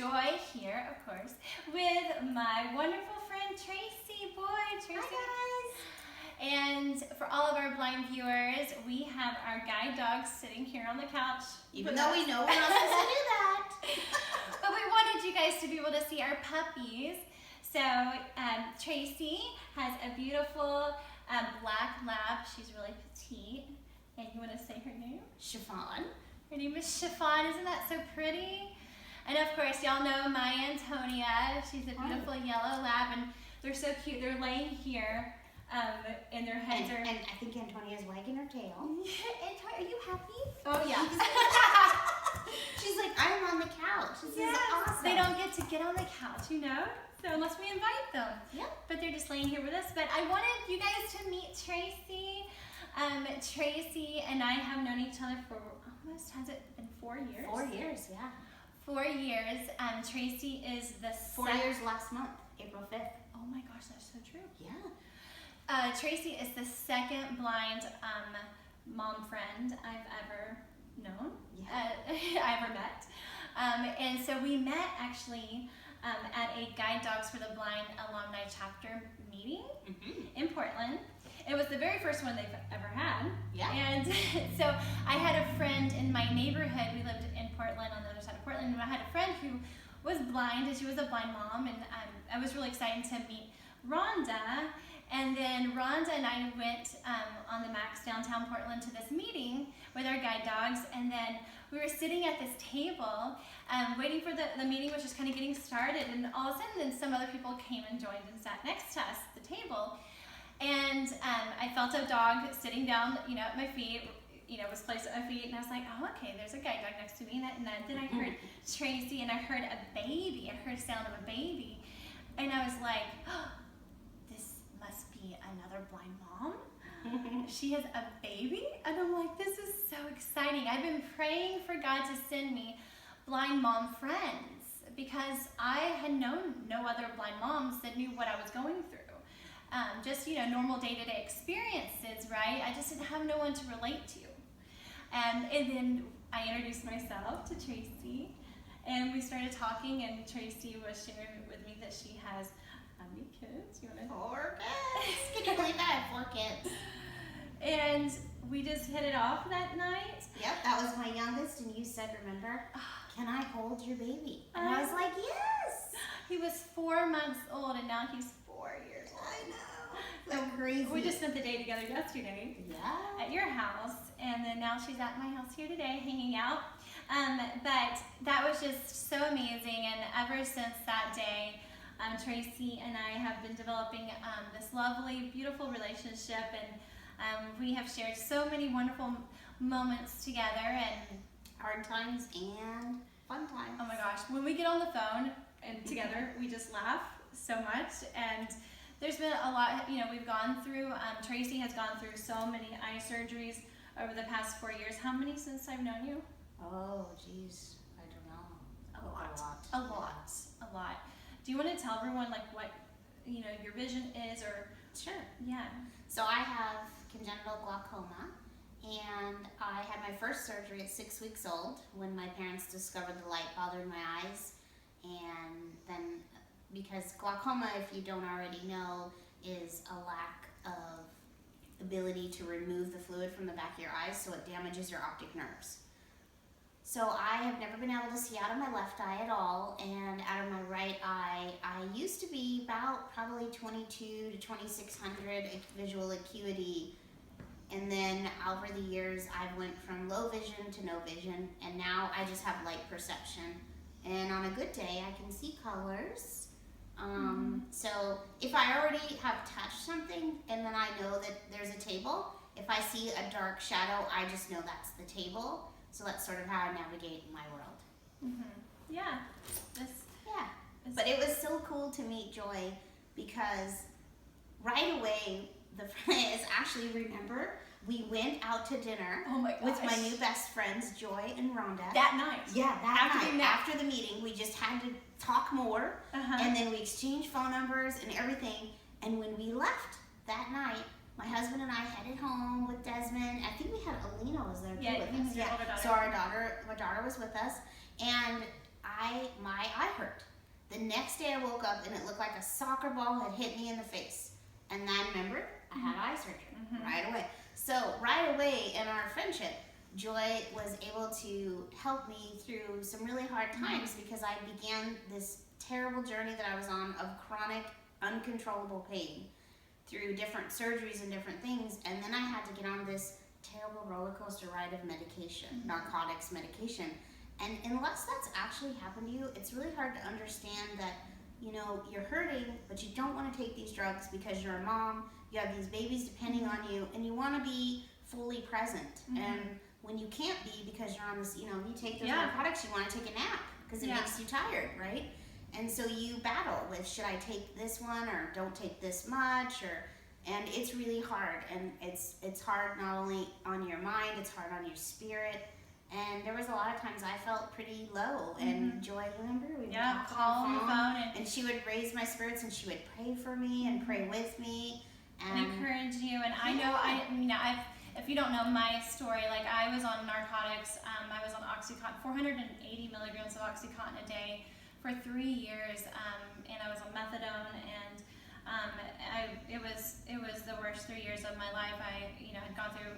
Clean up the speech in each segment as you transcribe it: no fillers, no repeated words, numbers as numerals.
Joy here, of course, with my wonderful friend Tracy. Tracy. Hi guys. And for all of our blind viewers, we have our guide dogs sitting here on the couch. Even though we know we're not supposed to do that. But we wanted you guys to be able to see our puppies. So Tracy has a beautiful black lab. She's really petite. And you want to say her name? Chiffon. Her name is Chiffon. Isn't that so pretty? And of course, y'all know my Antonia. She's a beautiful yellow lab, and they're so cute. They're laying here, and their heads are. And I think Antonia's wagging her tail. Antonia, are you happy? Oh yeah. She's like, I'm on the couch. This is awesome. They don't get to get on the couch, you know. So unless we invite them. Yep. But they're just laying here with us. But I wanted you guys to meet Tracy. Tracy and I have known each other for almost, has it been 4 years? 4 years, yeah. 4 years. Tracy is the 4 years last month, April 5th. Oh my gosh, that's so true. Yeah. Tracy is the second blind mom friend I've ever known. Yeah. I ever met. And so we met actually at a Guide Dogs for the Blind alumni chapter meeting in Portland. It was the very first one they've ever had. Yeah. And so I had a friend in my neighborhood. We lived in Portland, on the other side of Portland, and I had a friend who was blind, and she was a blind mom, and I was really excited to meet Rhonda. And then Rhonda and I went on the Max downtown Portland to this meeting with our guide dogs, and then we were sitting at this table waiting for the meeting, was just kind of getting started, and all of a sudden then some other people came and joined and sat next to us at the table. And I felt a dog sitting down, at my feet, was placed at my feet, and I was like, oh, okay, there's a guide dog next to me. And then I heard Tracy, and I heard a baby. I heard the sound of a baby. And I was like, oh, this must be another blind mom. She has a baby? And I'm like, this is so exciting. I've been praying for God to send me blind mom friends because I had known no other blind moms that knew what I was going through. Just, normal day-to-day experiences, right? I just didn't have no one to relate to. And then I introduced myself to Tracy, and we started talking, and Tracy was sharing with me that she has how many kids? 4 kids. Can you believe that? I have 4 kids. And we just hit it off that night. Yep, that was my youngest, and you said, remember, can I hold your baby? And I was like, yes. He was 4 months old, and now he's 4 years old. I know. So crazy. We just spent the day together yesterday. Yeah. At your house, and then now she's at my house here today, hanging out. But that was just so amazing, and ever since that day, Tracy and I have been developing this lovely, beautiful relationship, and we have shared so many wonderful moments together, and hard times and fun times. oh my gosh, when we get on the phone and together, we just laugh so much. And there's been a lot, we've gone through, Tracy has gone through so many eye surgeries over the past 4 years. How many since I've known you? Oh, geez, I don't know. A lot. Do you want to tell everyone what, your vision is, or? Sure. Yeah. So I have congenital glaucoma, and I had my first surgery at 6 weeks old when my parents discovered the light bothered my eyes. And then, because glaucoma, if you don't already know, is a lack of ability to remove the fluid from the back of your eyes, so it damages your optic nerves. So I have never been able to see out of my left eye at all, and out of my right eye, I used to be about probably 22 to 2600 visual acuity, and then over the years I went from low vision to no vision, and now I just have light perception, and on a good day I can see colors. So if I already have touched something and then I know that there's a table, if I see a dark shadow, I just know that's the table. So that's sort of how I navigate my world. Yeah. But it was so cool to meet Joy because right away, the friends actually remember we went out to dinner with my new best friends, Joy and Rhonda. That night. Yeah, that night. After the meeting, we just had to talk more, and then we exchanged phone numbers and everything. And when we left that night, my husband and I headed home with Desmond. I think we had Alina was there too with us. Yeah. So our daughter was with us, and my eye hurt. The next day I woke up and it looked like a soccer ball had hit me in the face. And then remember, I had eye surgery right away. So right away in our friendship, Joy was able to help me through some really hard times because I began this terrible journey that I was on of chronic, uncontrollable pain through different surgeries and different things. And then I had to get on this terrible roller coaster ride of medication, narcotics medication. And unless that's actually happened to you, it's really hard to understand that, you know, you're hurting, but you don't want to take these drugs because you're a mom, you have these babies depending on you, and you want to be fully present. And when you can't be because you're on this, you know, you take those narcotics, you want to take a nap because it makes you tired, right? And so you battle with, should I take this one or don't take this much, and it's really hard, and it's hard not only on your mind, it's hard on your spirit. And there was a lot of times I felt pretty low, and Joy, remember? We would call on the phone, and she would raise my spirits, and she would pray for me and pray with me and encourage you. And I know, if you don't know my story, like I was on narcotics. I was on OxyContin, 480 milligrams of OxyContin a day for 3 years, and I was on methadone, and it was the worst 3 years of my life. I had gone through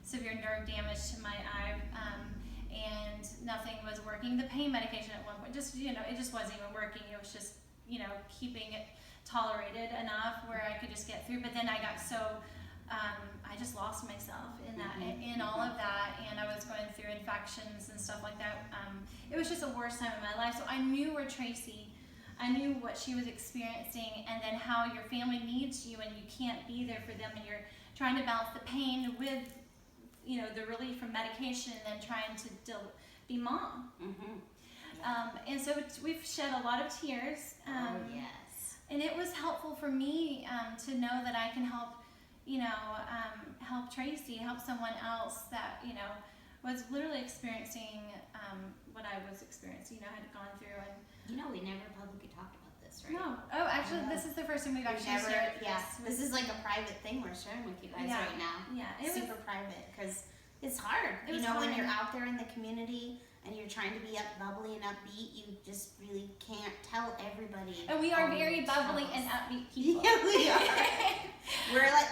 severe nerve damage to my eye, and nothing was working. The pain medication at one point, it just wasn't even working. It was just keeping it tolerated enough where I could just get through. But then I got so I just lost myself in that, in all of that, and I was going through infections and stuff like that. It was just the worst time of my life. So I knew where Tracy, I knew what she was experiencing, and then how your family needs you, and you can't be there for them, and you're trying to balance the pain with, the relief from medication, and then trying to be mom. And so we've shed a lot of tears. And it was helpful for me to know that I can help. Help Tracy, help someone else that, was literally experiencing what I was experiencing, I had gone through. And we never publicly talked about this, right? No. Oh, actually, this is the first time we've actually shared this is like a private thing we're sharing with you guys right now. Yeah. It's super private, because it's hard. When you're out there in the community and you're trying to be bubbly and upbeat, you just really can't tell everybody. And we are very bubbly and upbeat people. Yeah, we are.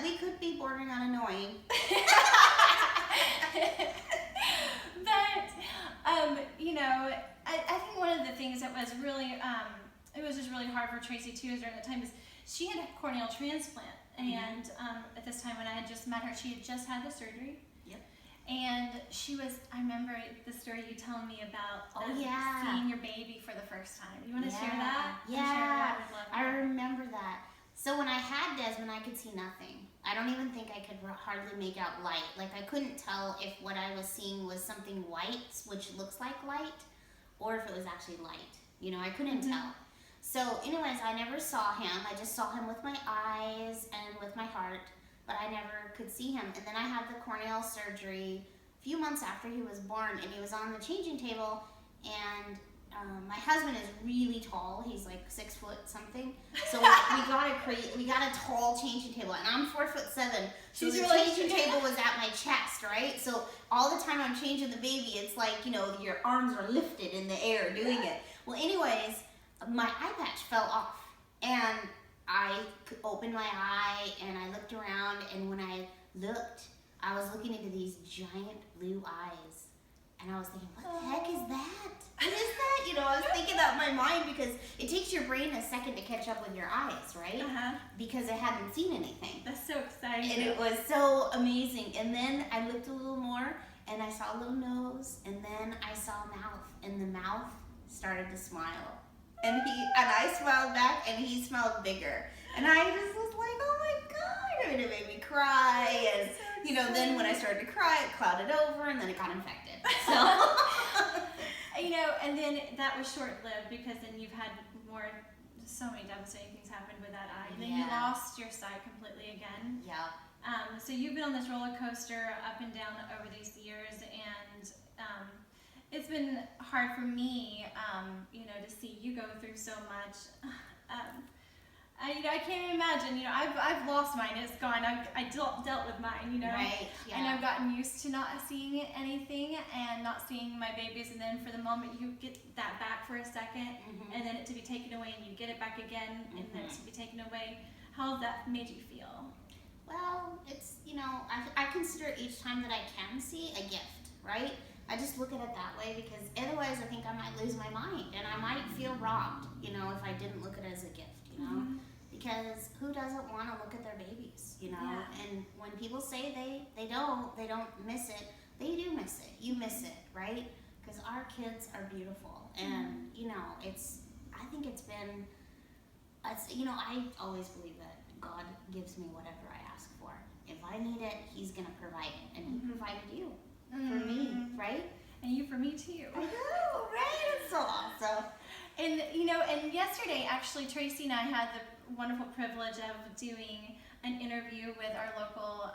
We could be bordering on annoying. But, I think one of the things that was really, it was just really hard for Tracy too, during the time, is she had a corneal transplant. And at this time when I had just met her, she had just had the surgery. And I remember the story you told me about seeing your baby for the first time. You want to share that? Yeah, I remember that. So when I had Desmond, I could see nothing. I don't even think I could hardly make out light. Like, I couldn't tell if what I was seeing was something white, which looks like light, or if it was actually light. I couldn't tell. So anyways, I never saw him. I just saw him with my eyes and with my heart, but I never could see him. And then I had the corneal surgery a few months after he was born, and he was on the changing table, and my husband is really tall. He's like 6 foot something. So we got a tall changing table, and I'm 4'7". So the changing table was at my chest, right? So all the time I'm changing the baby, it's like, your arms are lifted in the air doing it. Well, anyways, my eye patch fell off, and I opened my eye and I looked around, and when I looked, I was looking into these giant blue eyes, and I was thinking, what the heck is that? What is that? I was thinking that in my mind, because it takes your brain a second to catch up with your eyes, right? Because it hadn't seen anything. That's so exciting. And it was so amazing. And then I looked a little more, and I saw a little nose, and then I saw a mouth, and the mouth started to smile. And I smiled back, and he smiled bigger. And I just was like, oh my God, and it made me cry. And, then when I started to cry, it clouded over, and then it got infected. So, and then that was short-lived, because then you've had so many devastating things happen with that eye. And then you lost your sight completely again. Yeah. So you've been on this roller coaster up and down over these years, and it's been hard for me, to see you go through so much. I can't imagine. I've lost mine. It's gone. I dealt with mine. Right. Yeah. And I've gotten used to not seeing anything and not seeing my babies. And then for the moment you get that back for a second, and then it to be taken away, and you get it back again, and then it to be taken away. How has that made you feel? Well, it's, I consider each time that I can see a gift, right? I just look at it that way, because otherwise I think I might lose my mind and I might feel robbed, if I didn't look at it as a gift, because who doesn't want to look at their babies, Yeah. And when people say they don't miss it, they do miss it. You miss it, right? Because our kids are beautiful, and I think it's been, I always believe that God gives me whatever I ask for. If I need it, He's gonna provide it, and He provided you for me, right? And you for me too. I know, right? It's so awesome. And and yesterday actually Tracy and I had the wonderful privilege of doing an interview with our local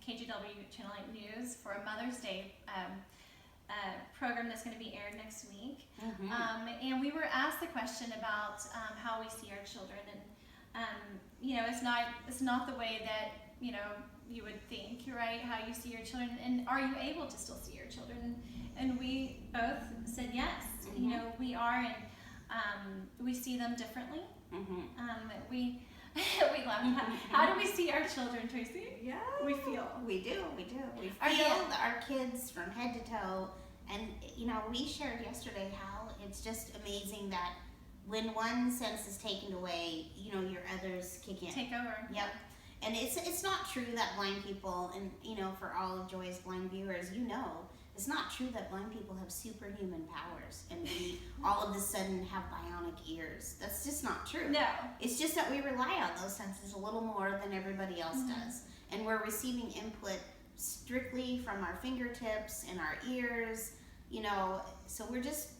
KGW Channel 8 News for a Mother's Day program that's going to be aired next week. And we were asked the question about how we see our children, and it's not the way that you would think, right? How you see your children, and are you able to still see your children? And we both said yes. We are, and we see them differently. We love. How do we see our children, Tracy? Yeah, we feel. We do. We feel our kids from head to toe, and we shared yesterday how it's just amazing that when one sense is taken away, your others kick in. Take over. Yep. And it's not true that blind people, and for all of Joy's blind viewers, it's not true that blind people have superhuman powers and we all of a sudden have bionic ears. That's just not true. No. It's just that we rely on those senses a little more than everybody else does. And we're receiving input strictly from our fingertips and our ears, so we're just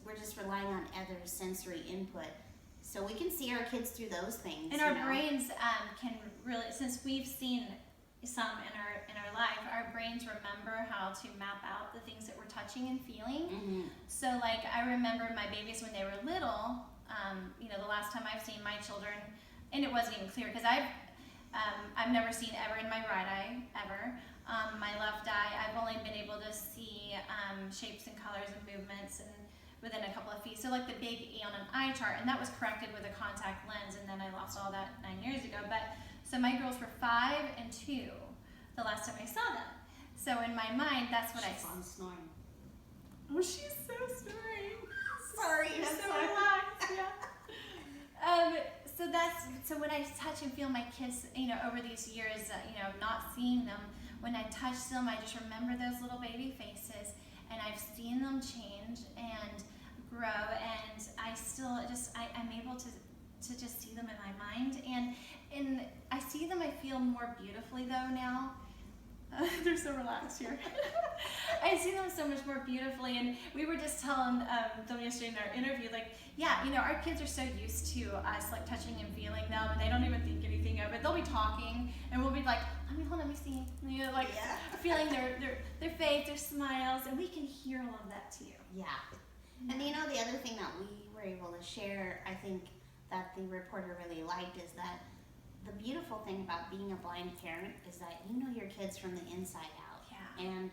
relying on other sensory input. So we can see our kids through those things. And our brains can really, since we've seen some in our life, our brains remember how to map out the things that we're touching and feeling. So like I remember my babies when they were little, the last time I've seen my children, and it wasn't even clear because I've never seen ever in my right eye ever. My left eye, I've only been able to see shapes and colors and movements and within a couple of feet. So like the big E on an eye chart, and that was corrected with a contact lens, and then I lost all that 9 years ago. But so my girls were 5 and 2 the last time I saw them. So in my mind, that's what She's on snoring. Oh, she's so snoring. Sorry, You're I'm so sorry. relaxed. Yeah. So when I touch and feel my kids, over these years, not seeing them, when I touch them, I just remember those little baby faces, and I've seen them change and grow, and I still I'm able to just see them in my mind, and I see them, I feel more beautifully though now. They're so relaxed here. I see them so much more beautifully, and we were just telling them yesterday in our interview, like, yeah, our kids are so used to us like touching and feeling them, and they don't even think anything of it. They'll be talking, and we'll be like, let me see, feeling their face, their smiles, and we can hear all of that too. Yeah. And the other thing that we were able to share, I think that the reporter really liked, is that the beautiful thing about being a blind parent is that you know your kids from the inside out. Yeah. And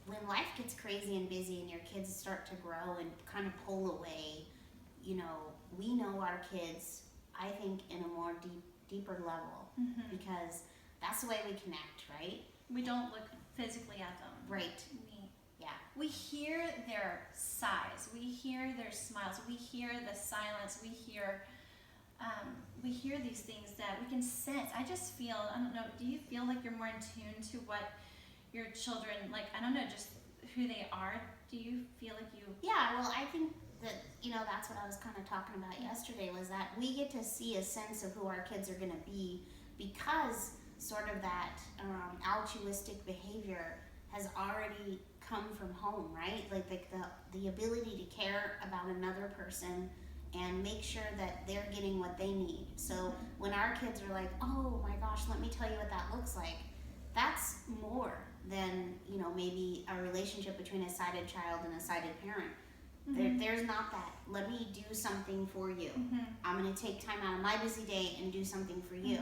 when life gets crazy and busy and your kids start to grow and kind of pull away, we know our kids, I think, in a more deeper level, because that's the way we connect, right? We don't look physically at them. Right. We hear their sighs, we hear their smiles, we hear the silence, we hear these things that we can sense. I just feel, I don't know, do you feel like you're more in tune to what your children, like, I don't know, just who they are? Do you feel like you... Yeah, well, I think that, that's what I was kind of talking about yesterday, was that we get to see a sense of who our kids are going to be because sort of that altruistic behavior has already come from home, right? Like the ability to care about another person and make sure that they're getting what they need. So when our kids are like, oh my gosh, let me tell you what that looks like, that's more than, maybe a relationship between a sighted child and a sighted parent. There's not that, let me do something for you. I'm going to take time out of my busy day and do something for you.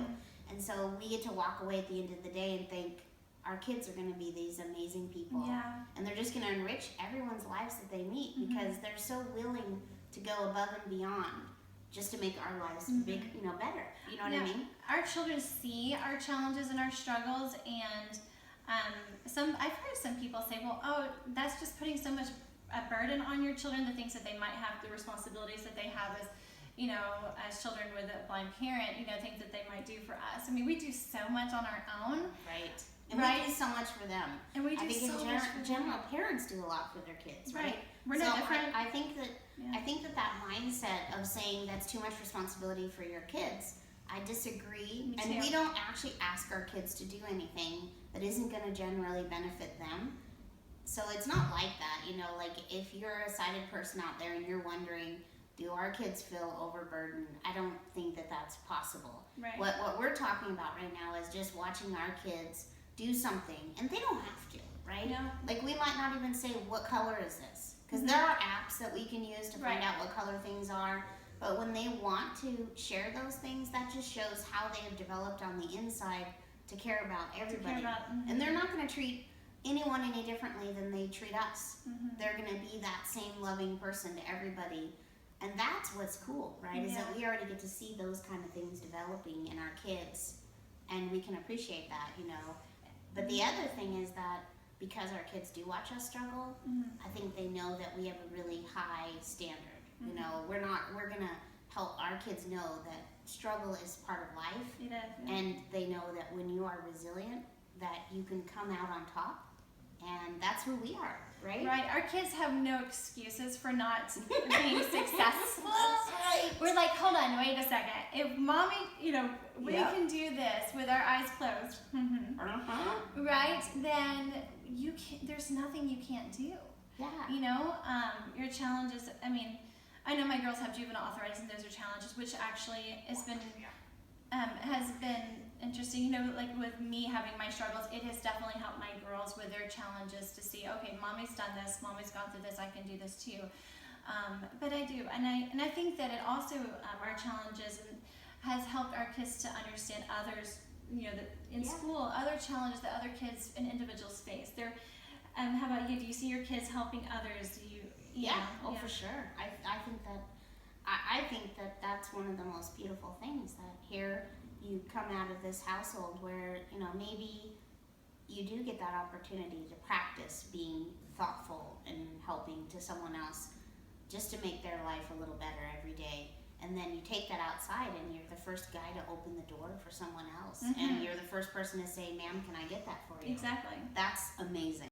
And so we get to walk away at the end of the day and think our kids are going to be these amazing people. And they're just going to enrich everyone's lives that they meet because they're so willing to go above and beyond just to make our lives big, better. You know what I mean? Our children see our challenges and our struggles, and I've heard some people say, well, oh, that's just putting so much a burden on your children, the things that they might have, the responsibilities that they have as children with a blind parent, things that they might do for us. I mean, we do so much on our own. Right. And we do so much for them. And we do I think so in much for general, them. parents do a lot for their kids, right? We're no different. I think that mindset of saying that's too much responsibility for your kids, I disagree. And we don't actually ask our kids to do anything that isn't going to generally benefit them. So it's not like that, like if you're a sighted person out there and you're wondering, do our kids feel overburdened? I don't think that that's possible. Right. What we're talking about right now is just watching our kids do something, and they don't have to, right? No. Like we might not even say, what color is this? Because there are apps that we can use to find out what color things are. But when they want to share those things, that just shows how they have developed on the inside to care about everybody. And they're not going to treat anyone any differently than they treat us. They're going to be that same loving person to everybody. And that's what's cool, right? Is that we already get to see those kind of things developing in our kids. And we can appreciate that, But the other thing is that because our kids do watch us struggle, I think they know that we have a really high standard. We're going to help our kids know that struggle is part of life. It is. And they know that when you are resilient, that you can come out on top. And that's who we are, right? Right. Our kids have no excuses for not being successful. That's right. We're like, hold on, wait a second. If mommy, we can do this with our eyes closed, right? Then there's nothing you can't do. Yeah. Your challenges. I mean, I know my girls have juvenile arthritis, and those are challenges, which actually has been interesting. Like with me having my struggles, it has definitely helped my girls with their challenges to see, okay, mommy's done this, mommy's gone through this, I can do this too. But I do, and I think that it also our challenges has helped our kids to understand others. That in school, other challenges that other kids and individuals face. How about you? Do you see your kids helping others? Do you? For sure. I think that that's one of the most beautiful things, that here you come out of this household where, maybe you do get that opportunity to practice being thoughtful and helping to someone else just to make their life a little better every day. And then you take that outside and you're the first guy to open the door for someone else. And you're the first person to say, ma'am, can I get that for you? Exactly. That's amazing.